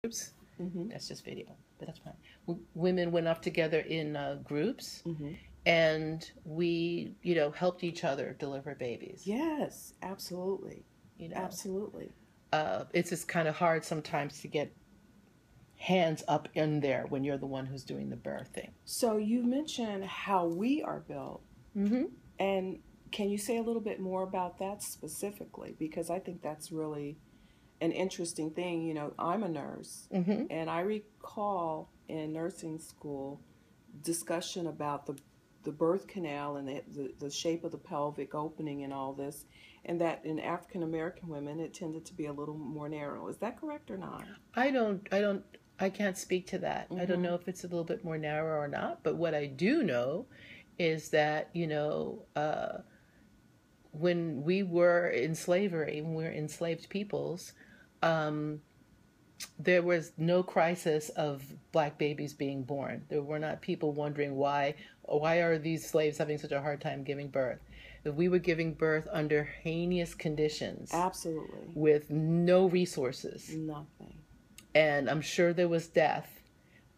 groups. That's just video, but that's fine. Women went off together in groups, and we, helped each other deliver babies. Yes, absolutely. Absolutely. It's just kind of hard sometimes to get hands up in there when you're the one who's doing the birthing. So you mentioned how we are built. And can you say a little bit more about that specifically? Because I think that's really an interesting thing. I'm a nurse, and I recall in nursing school discussion about the birth canal and the shape of the pelvic opening and all this, and that in African American women it tended to be a little more narrow. Is that correct or not? I can't speak to that. I don't know if it's a little bit more narrow or not, but what I do know is that, when we were in slavery, when we were enslaved peoples, there was no crisis of black babies being born. There were not people wondering why are these slaves having such a hard time giving birth. That we were giving birth under heinous conditions. Absolutely. With no resources. Nothing. And I'm sure there was death,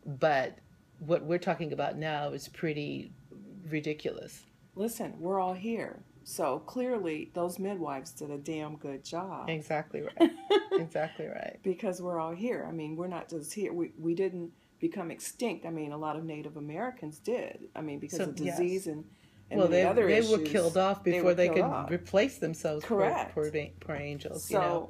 but what we're talking about now is pretty ridiculous. Listen, we're all here. So clearly those midwives did a damn good job. Exactly right. Exactly right. Because we're all here. I mean, we're not just here. We didn't become extinct. I mean, a lot of Native Americans did. I mean, because of disease and other issues. They were killed off before they could replace themselves. Correct. Poor angels. So,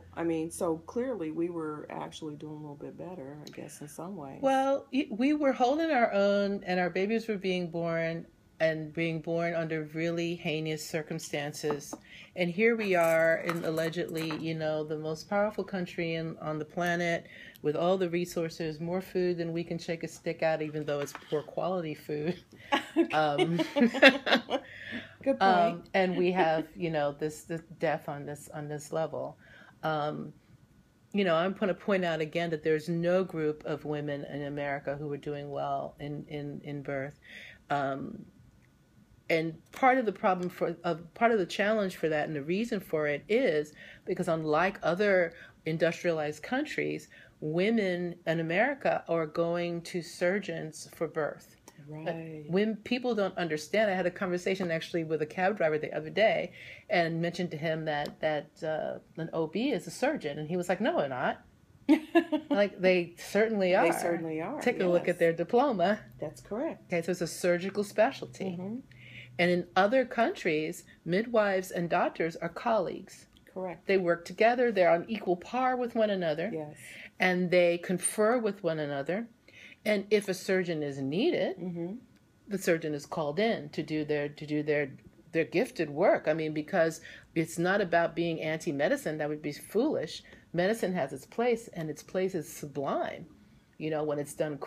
so clearly we were actually doing a little bit better, I guess, in some ways. Well, we were holding our own, and our babies were being born under really heinous circumstances. And here we are in allegedly, the most powerful country on the planet with all the resources, more food than we can shake a stick at, even though it's poor quality food. Good point. And we have, this death on this level. I'm going to point out again that there's no group of women in America who are doing well in birth. And part of the problem part of the challenge for that and the reason for it is because unlike other industrialized countries, women in America are going to surgeons for birth. Right. When people don't understand, I had a conversation actually with a cab driver the other day and mentioned to him that an OB is a surgeon. And he was like, no, they're not. Like, they certainly are. They certainly are. Take a look at their diploma. That's correct. Okay, so it's a surgical specialty. And in other countries, midwives and doctors are colleagues. Correct. They work together. They're on equal par with one another. Yes. And they confer with one another. And if a surgeon is needed, the surgeon is called in to do their gifted work. I mean, because it's not about being anti-medicine. That would be foolish. Medicine has its place, and its place is sublime, when it's done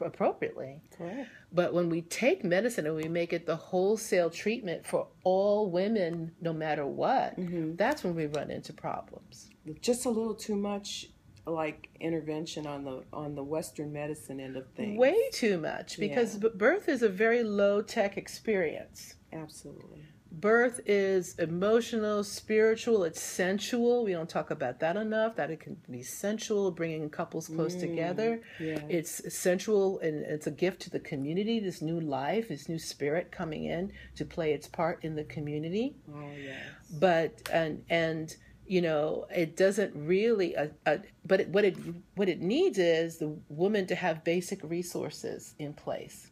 appropriately. Correct. But when we take medicine and we make it the wholesale treatment for all women, no matter what, that's when we run into problems. Just a little too much, like, intervention on the Western medicine end of things. Way too much, because birth is a very low-tech experience. Absolutely. Birth is emotional, spiritual, it's sensual. We don't talk about that enough, that it can be sensual, bringing couples close together. Yeah. It's sensual, and it's a gift to the community, this new life, this new spirit coming in to play its part in the community. Oh, yes. But, and it doesn't really, but what it needs is the woman to have basic resources in place.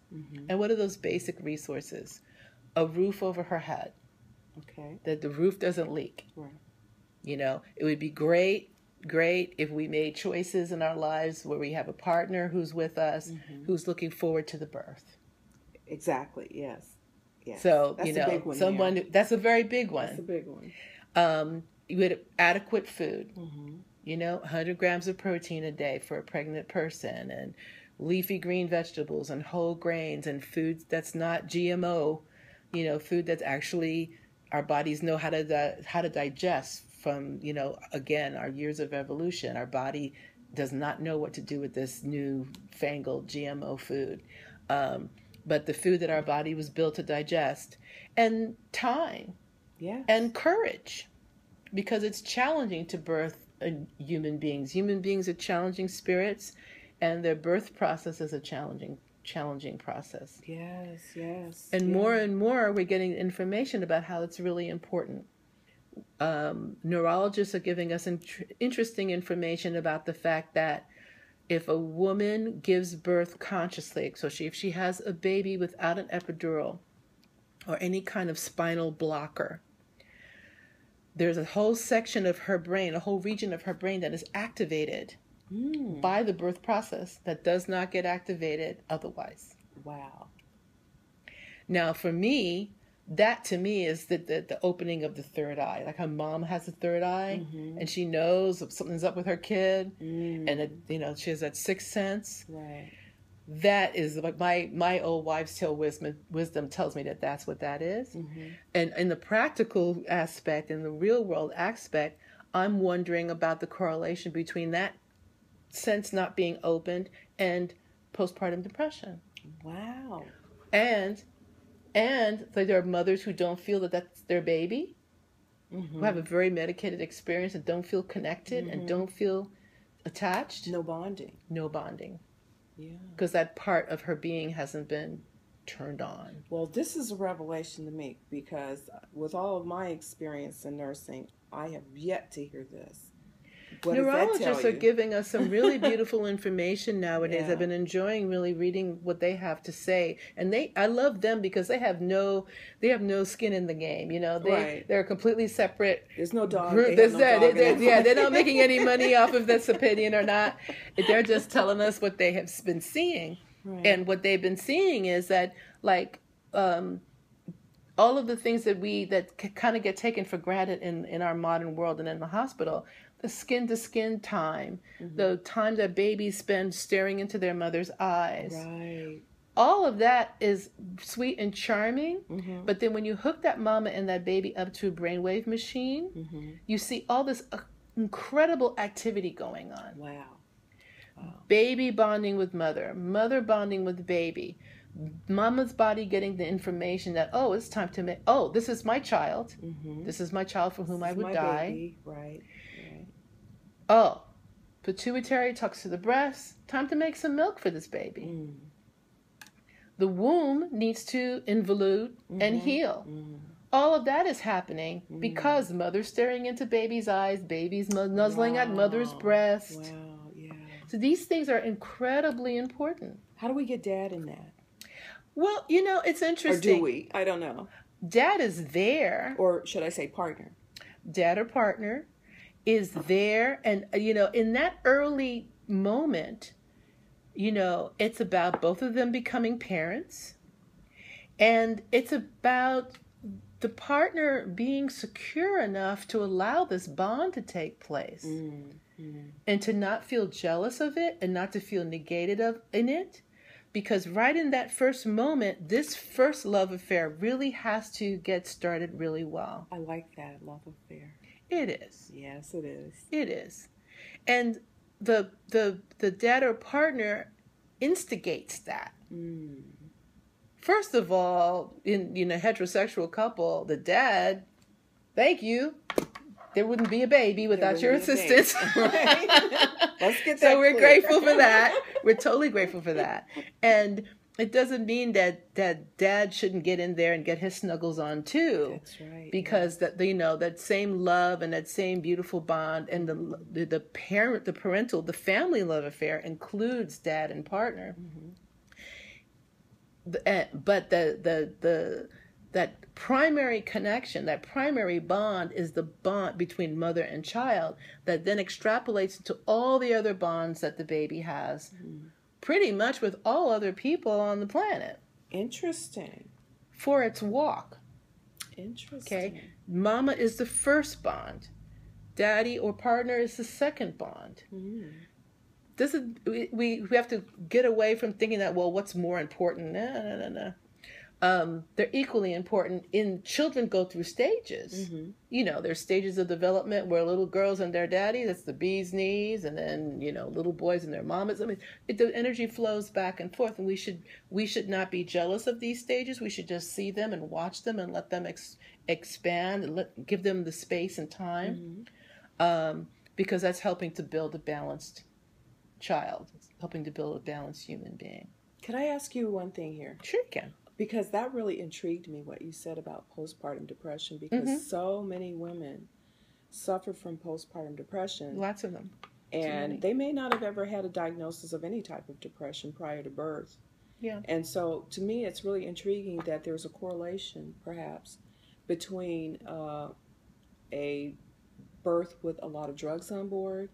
And what are those basic resources? A roof over her head. Okay. That the roof doesn't leak. Right. It would be great if we made choices in our lives where we have a partner who's with us, who's looking forward to the birth. Exactly. Yes. Yes. So, that's a big one that's a very big one. That's a big one. You had adequate food, 100 grams of protein a day for a pregnant person, and leafy green vegetables and whole grains and foods that's not GMO, food that's actually our bodies know how to digest from, again, our years of evolution. Our body does not know what to do with this new fangled GMO food. But the food that our body was built to digest, and time, yes, and courage, because it's challenging to birth human beings. Human beings are challenging spirits, and their birth process is a challenging process. Yes, yes. And more and more, we're getting information about how it's really important. Neurologists are giving us interesting information about the fact that if a woman gives birth consciously, so if she has a baby without an epidural or any kind of spinal blocker, there's a whole section of her brain, a whole region of her brain that is activated by the birth process that does not get activated otherwise. Wow. Now, for me, that to me is the opening of the third eye. Like her mom has a third eye, and she knows if something's up with her kid, and she has that sixth sense. Right. That is like my old wives' tale wisdom tells me that that's what that is. And in the practical aspect, in the real world aspect, I'm wondering about the correlation between that sense not being opened and postpartum depression. Wow. And like there are mothers who don't feel that that's their baby, who have a very medicated experience and don't feel connected and don't feel attached. No bonding. Yeah. Because that part of her being hasn't been turned on. Well, this is a revelation to me because with all of my experience in nursing, I have yet to hear this. What Neurologists are giving us some really beautiful information nowadays. Yeah. I've been enjoying really reading what they have to say, and I love them because they have no skin in the game. They're a completely separate. There's no dog. Group. They're not making any money off of this opinion or not. They're just telling us what they have been seeing, and what they've been seeing is that all of the things that kind of get taken for granted in our modern world and in the hospital. The skin-to-skin time, the time that babies spend staring into their mother's eyes. Right. All of that is sweet and charming, but then when you hook that mama and that baby up to a brainwave machine, you see all this incredible activity going on. Wow. Baby bonding with mother, mother bonding with baby, mama's body getting the information that, it's time to make, this is my child. This is my child for whom I would die. Baby. Right. Pituitary talks to the breast. Time to make some milk for this baby. The womb needs to involute and heal. All of that is happening because mother's staring into baby's eyes, baby's nuzzling at mother's breast. Wow, yeah. So these things are incredibly important. How do we get dad in that? Well, it's interesting. Or do we? I don't know. Dad is there. Or should I say partner? Dad or partner is there, and in that early moment, it's about both of them becoming parents, and it's about the partner being secure enough to allow this bond to take place, and to not feel jealous of it and not to feel negated in it, because right in that first moment, this first love affair really has to get started really well. I like that, love affair. It is. Yes, it is. It is. And the dad or partner instigates that. First of all, in a heterosexual couple, the dad, thank you. There wouldn't be a baby without your assistance. Right. Let's get that So we're clear. grateful for that. We're totally grateful for that. And it doesn't mean that dad shouldn't get in there and get his snuggles on too. That's right. Because that same love and that same beautiful bond and the family love affair includes dad and partner. But that primary connection, that primary bond is the bond between mother and child that then extrapolates into all the other bonds that the baby has. Pretty much with all other people on the planet. Interesting. For its walk. Interesting. Okay? Mama is the first bond. Daddy or partner is the second bond. We have to get away from thinking that, what's more important? No. They're equally important. Children go through stages. There's stages of development where little girls and their daddy, that's the bee's knees, and then, little boys and their mamas. I mean, the energy flows back and forth, and we should not be jealous of these stages. We should just see them and watch them and let them expand and give them the space and time. because that's helping to build a balanced child. It's helping to build a balanced human being. Can I ask you one thing here? Sure you can. Because that really intrigued me, what you said about postpartum depression, because so many women suffer from postpartum depression. Lots of them. And they may not have ever had a diagnosis of any type of depression prior to birth. Yeah. And so to me, it's really intriguing that there's a correlation, perhaps, between a birth with a lot of drugs on board,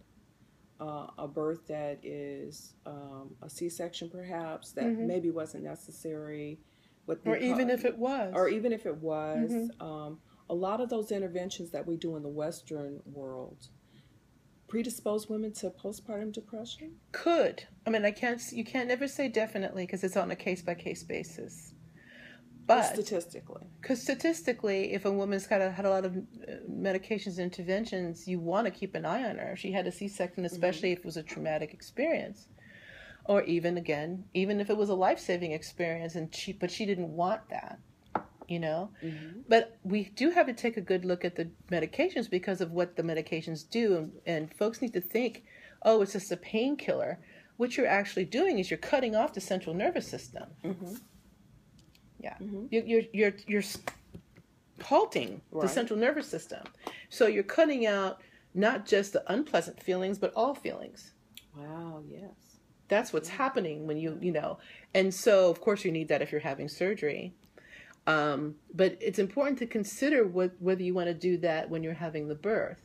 a birth that is a C-section, perhaps, that maybe wasn't necessary. Or even if it was. A lot of those interventions that we do in the Western world predispose women to postpartum depression? Could. I mean, you can't never say definitely because it's on a case-by-case basis. But statistically. Because statistically, if a woman's had a lot of medications and interventions, you want to keep an eye on her. If she had a C-section, especially if it was a traumatic experience. Or even if it was a life-saving experience, but she didn't want that. But we do have to take a good look at the medications because of what the medications do. And folks need to think, oh, it's just a painkiller. What you're actually doing is you're cutting off the central nervous system. Yeah. You're halting the central nervous system. So you're cutting out not just the unpleasant feelings, but all feelings. Wow, yes. That's what's happening when and so of course you need that if you're having surgery. But it's important to consider whether you want to do that when you're having the birth.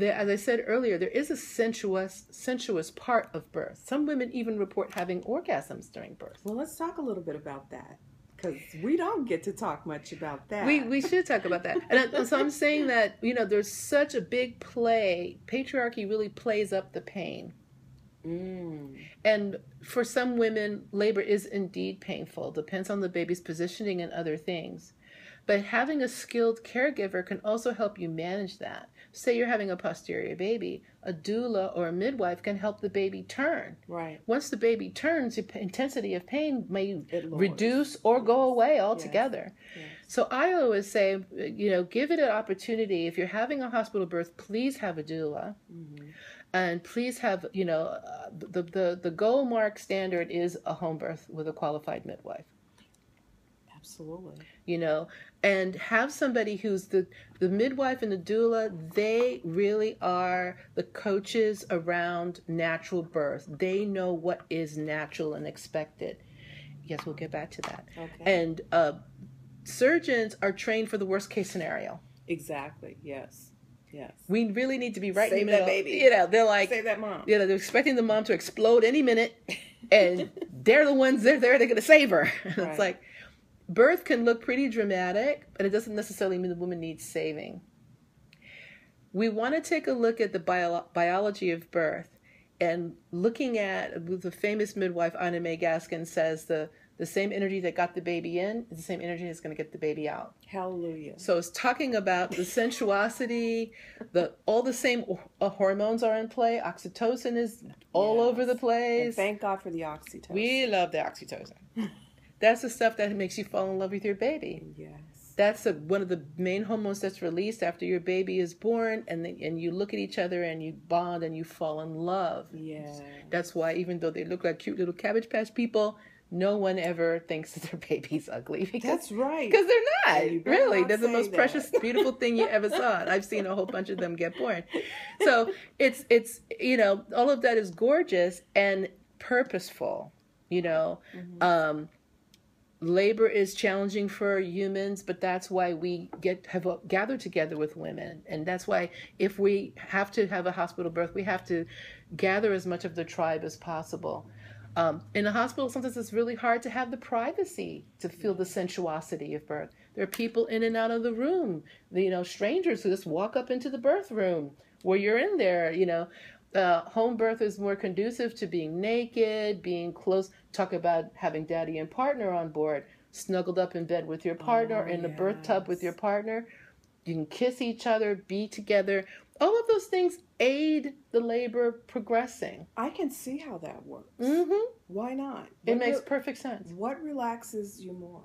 As I said earlier, there is a sensuous part of birth. Some women even report having orgasms during birth. Well, let's talk a little bit about that, because we don't get to talk much about that. We should talk about that. And so I'm saying that, there's such a big play. Patriarchy really plays up the pain. And for some women, labor is indeed painful. Depends on the baby's positioning and other things. But having a skilled caregiver can also help you manage that. Say you're having a posterior baby, a doula or a midwife can help the baby turn. Right. Once the baby turns, the intensity of pain may reduce or go away altogether. Yes. So I always say, give it an opportunity. If you're having a hospital birth, please have a doula. And please have, the goal mark standard is a home birth with a qualified midwife. Absolutely. And have somebody who's the midwife and the doula, they really are the coaches around natural birth. They know what is natural and expected. Yes, we'll get back to that. Okay. And surgeons are trained for the worst case scenario. Exactly, yes. Yes. We really need to be right Save in the middle. That baby. They're like, save that mom. They're expecting the mom to explode any minute, and they're the ones they're going to save her. Right. It's like, birth can look pretty dramatic, but it doesn't necessarily mean the woman needs saving. We want to take a look at the biology of birth, and looking at the famous midwife Anna Mae Gaskin says the same energy that got the baby in is the same energy that's going to get the baby out. Hallelujah. So it's talking about the sensuosity, all the same hormones are in play. Oxytocin is all over the place. And thank God for the oxytocin. We love the oxytocin. That's the stuff that makes you fall in love with your baby. Yes. That's one of the main hormones that's released after your baby is born, and you look at each other and you bond and you fall in love. Yes. That's why even though they look like cute little Cabbage Patch people, no one ever thinks that their baby's ugly. That's right. Because they're not. Really. They're the most that. precious, beautiful thing you ever saw. And I've seen a whole bunch of them get born. So it's all of that is gorgeous and purposeful. Labor is challenging for humans, but that's why we have gathered together with women. And that's why if we have to have a hospital birth, we have to gather as much of the tribe as possible. In a hospital, sometimes it's really hard to have the privacy to feel the sensuosity of birth. There are people in and out of the room, strangers who just walk up into the birth room where you're in there, Home birth is more conducive to being naked, being close. Talk about having daddy and partner on board, snuggled up in bed with your partner, in the birth tub with your partner. You can kiss each other, be together. All of those things aid the labor progressing. I can see how that works. Mm-hmm. Why not? It makes perfect sense. What relaxes you more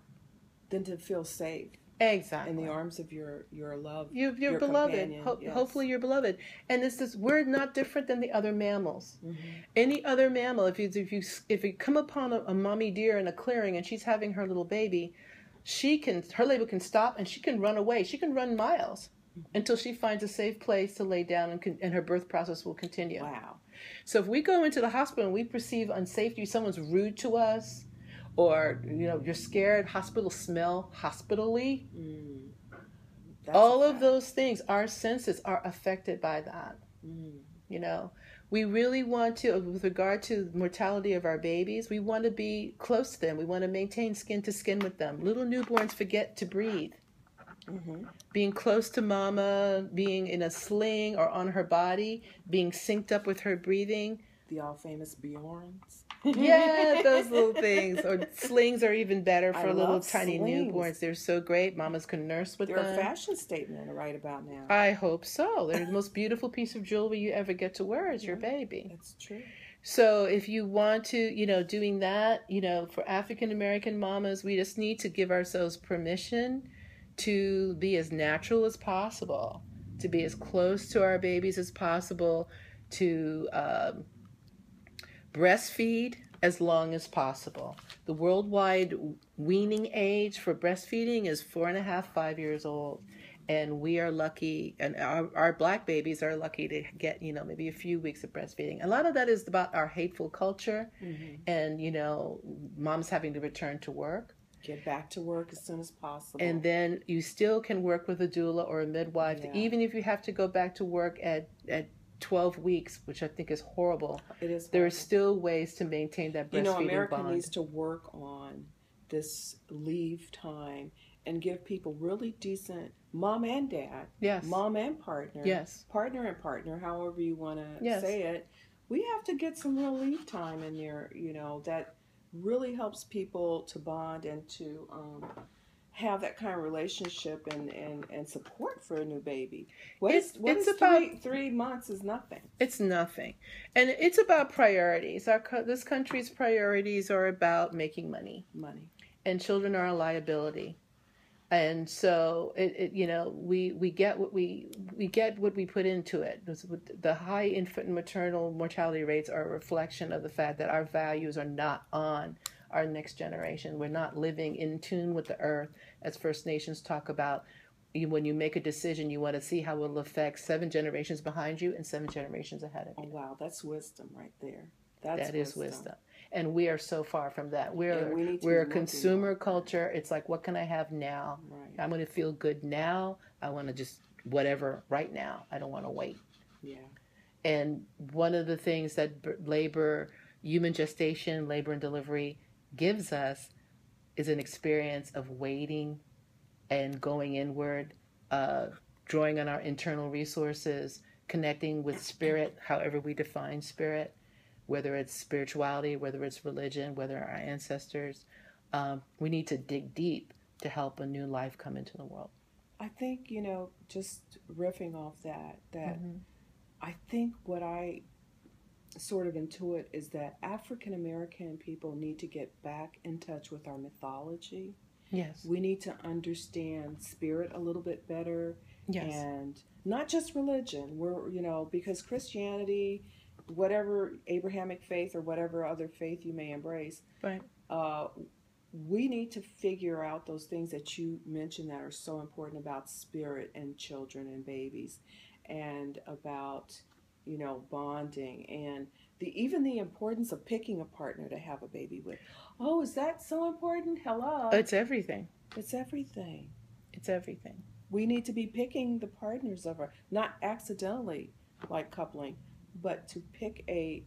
than to feel safe? Exactly. In the arms of your love, your beloved. Yes. Hopefully your beloved. And we're not different than the other mammals. Mm-hmm. Any other mammal, if you come upon a mommy deer in a clearing and she's having her little baby, her labor can stop and she can run away. She can run miles until she finds a safe place to lay down, and her birth process will continue. Wow. So if we go into the hospital and we perceive unsafety, someone's rude to us, or you're scared, hospital smell, hospital-y, all of those things, our senses are affected by that. We really want to, with regard to mortality of our babies, we want to be close to them. We want to maintain skin to skin with them. Little newborns forget to breathe. Being close to mama, being in a sling or on her body, being synced up with her breathing. The all famous Bjorns. Yeah, those little things. Or slings are even better for little tiny newborns. They're so great. Mamas can nurse with them. They're a fashion statement right about now. I hope so. They're the most beautiful piece of jewelry you ever get to wear is your baby. That's true. So if you want to, doing that, for African American mamas, we just need to give ourselves permission to be as natural as possible, to be as close to our babies as possible, to breastfeed as long as possible. The worldwide weaning age for breastfeeding is 4.5, 5 years old. And we are lucky, and our black babies are lucky to get, maybe a few weeks of breastfeeding. A lot of that is about our hateful culture and, moms having to return to work. Get back to work as soon as possible. And then you still can work with a doula or a midwife, even if you have to go back to work at 12 weeks, which I think is horrible. It is horrible. There are still ways to maintain that breastfeeding bond. America needs to work on this leave time and give people really decent mom and dad, mom and partner, partner and partner, however you want to say it. We have to get some real leave time in there, that really helps people to bond and to have that kind of relationship and support for a new baby. It's about 3 months is nothing. It's nothing. And it's about priorities. This country's priorities are about making money. And children are a liability. And so we get what we put into it. The high infant and maternal mortality rates are a reflection of the fact that our values are not on our next generation. We're not living in tune with the earth, as First Nations talk about. When you make a decision, you want to see how it will affect 7 generations behind you and 7 generations ahead of you. Oh wow, that's wisdom right there. That is wisdom. And we are so far from that. We're a consumer culture. It's like, what can I have now? Right. I'm going to feel good now. I want to just whatever right now. I don't want to wait. Yeah. And one of the things that human gestation, labor and delivery gives us is an experience of waiting and going inward, drawing on our internal resources, connecting with spirit, however we define spirit, whether it's spirituality, whether it's religion, whether our ancestors. We need to dig deep to help a new life come into the world. I think, just riffing off that I think what I sort of intuit is that African American people need to get back in touch with our mythology. Yes. We need to understand spirit a little bit better. Yes. And not just religion. Because Christianity, whatever Abrahamic faith or whatever other faith you may embrace, right. We need to figure out those things that you mentioned that are so important about spirit and children and babies, and about bonding, and even the importance of picking a partner to have a baby with. Oh, is that so important? Hello. It's everything. It's everything. It's everything. We need to be picking the partners of not accidentally like coupling, but to pick a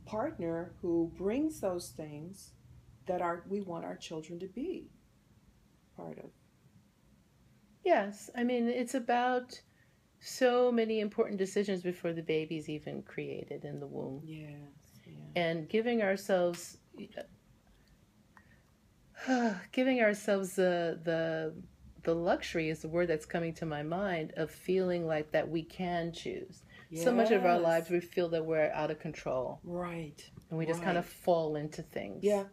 partner who brings those things that we want our children to be part of. Yes. I mean, it's about so many important decisions before the baby's even created in the womb. Yes. Yeah. And giving ourselves the luxury is the word that's coming to my mind, of feeling like that we can choose. Yes. So much of our lives we feel that we're out of control. Right. And we just kind of fall into things. Yeah.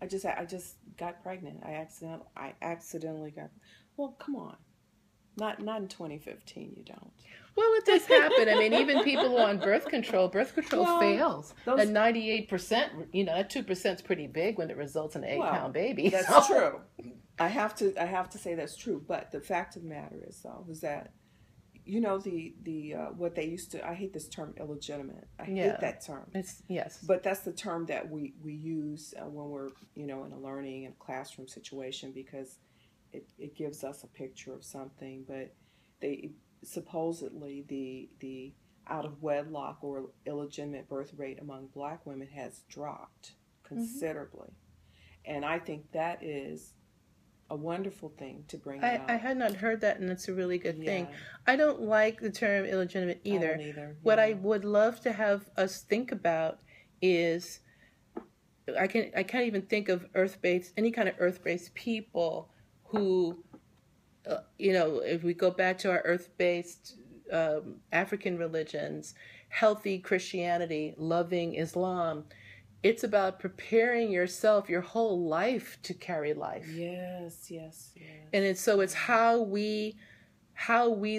I just got pregnant. I accidentally got. Well, come on, not in 2015. You don't. Well, it does happen. I mean, even people who are on birth control fails. At 98%, that 2% is pretty big when it results in an 8-pound baby. That's true. I have to say that's true. But the fact of the matter is, though, was that, the what they used to, I hate this term illegitimate. I hate that term. Yes. But that's the term that we use when we're, in a learning and classroom situation, because it gives us a picture of something. But supposedly the out of wedlock or illegitimate birth rate among Black women has dropped considerably. And I think that is a wonderful thing to bring up. I had not heard that, and it's a really good thing. I don't like the term illegitimate either. I don't either. What I would love to have us think about is, I can't even think of any kind of earth-based people who, if we go back to our earth-based African religions, healthy Christianity, loving Islam, it's about preparing yourself your whole life to carry life. Yes. And it's how we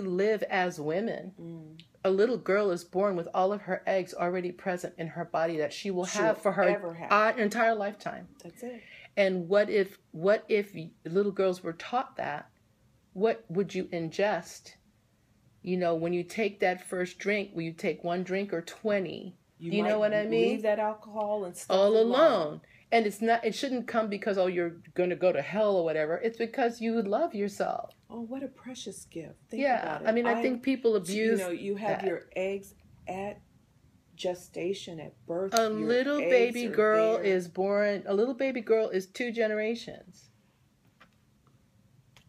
live as women. A little girl is born with all of her eggs already present in her body that she will have for her entire lifetime. That's it. And what if little girls were taught that? What would you ingest? When you take that first drink, will you take one drink or 20? Do you know what I mean? Leave that alcohol and stuff all alone. And it shouldn't come because, you're going to go to hell or whatever. It's because you love yourself. Oh, what a precious gift. Think about it. I mean, I think people abuse you have your eggs at gestation, at birth. A little baby girl is born. A little baby girl is 2 generations.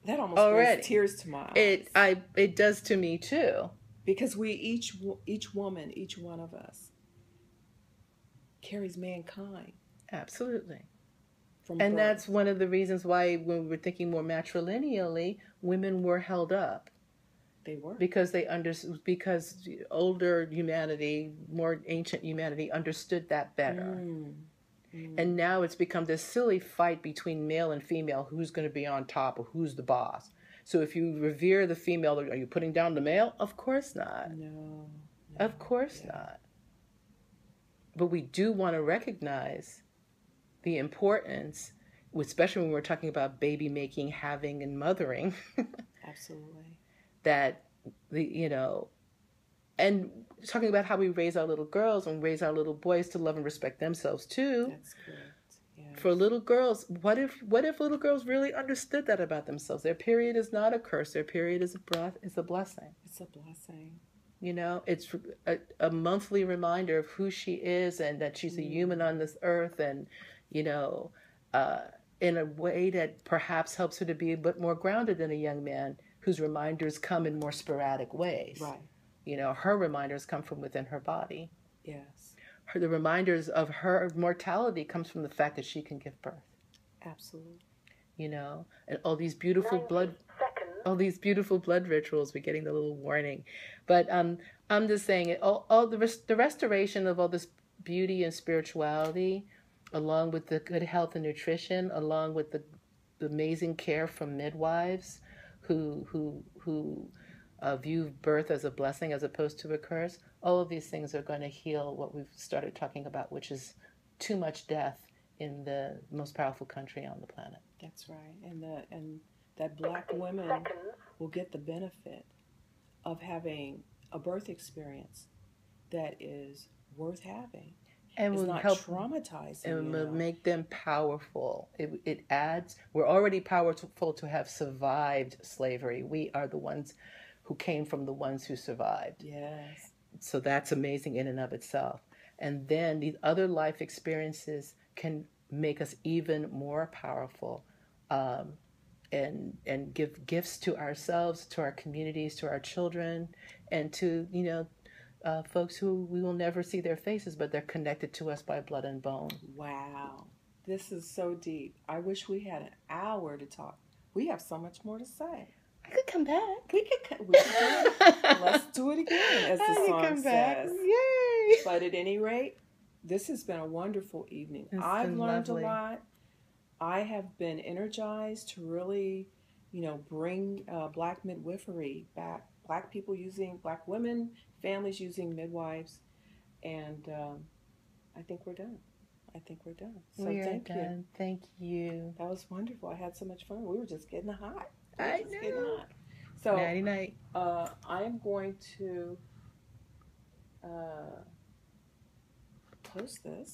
That almost brings tears to my eyes. It does to me too. Because we each woman, each one of us, carries mankind. Absolutely. From and birth. That's one of the reasons why, when we were thinking more matrilineally, women were held up. They were. Because older humanity, more ancient humanity, understood that better. And now it's become this silly fight between male and female, who's going to be on top or who's the boss. So if you revere the female, are you putting down the male? Of course not. No. Of course not. But we do want to recognize the importance, especially when we're talking about baby making, having, and mothering. Absolutely. That, and talking about how we raise our little girls and raise our little boys to love and respect themselves too. That's correct. Yes. For little girls, what if little girls really understood that about themselves? Their period is not a curse. Their period is a blessing. It's a blessing. It's a monthly reminder of who she is and that she's a human on this earth, and in a way that perhaps helps her to be a bit more grounded than a young man whose reminders come in more sporadic ways. Right. Her reminders come from within her body. Yes. The reminders of her mortality comes from the fact that she can give birth. Absolutely. And all these beautiful blood rituals. We're getting the little warning, but I'm just saying all the restoration of all this beauty and spirituality, along with the good health and nutrition, along with the amazing care from midwives who view birth as a blessing as opposed to a curse. All of these things are going to heal what we've started talking about, which is too much death in the most powerful country on the planet. That's right. And that Black women will get the benefit of having a birth experience that is worth having. And it's will not help traumatizing. And will make them powerful. It adds. We're already powerful to have survived slavery. We are the ones who came from the ones who survived. Yes. So that's amazing in and of itself. And then these other life experiences can make us even more powerful, and give gifts to ourselves, to our communities, to our children, and to folks who we will never see their faces, but they're connected to us by blood and bone. Wow. This is so deep. I wish we had an hour to talk. We have so much more to say. I could come back. We could do it. Let's do it again, as the song says. Yay! But at any rate, this has been a wonderful evening. I've learned a lot. I have been energized to really, bring Black midwifery back. Black people Black women, families using midwives, and I think we're done. I think we're done. So we are thank done. you. Thank you. That was wonderful. I had so much fun. We were just getting hot. I know. So nighty night. I am going to post this.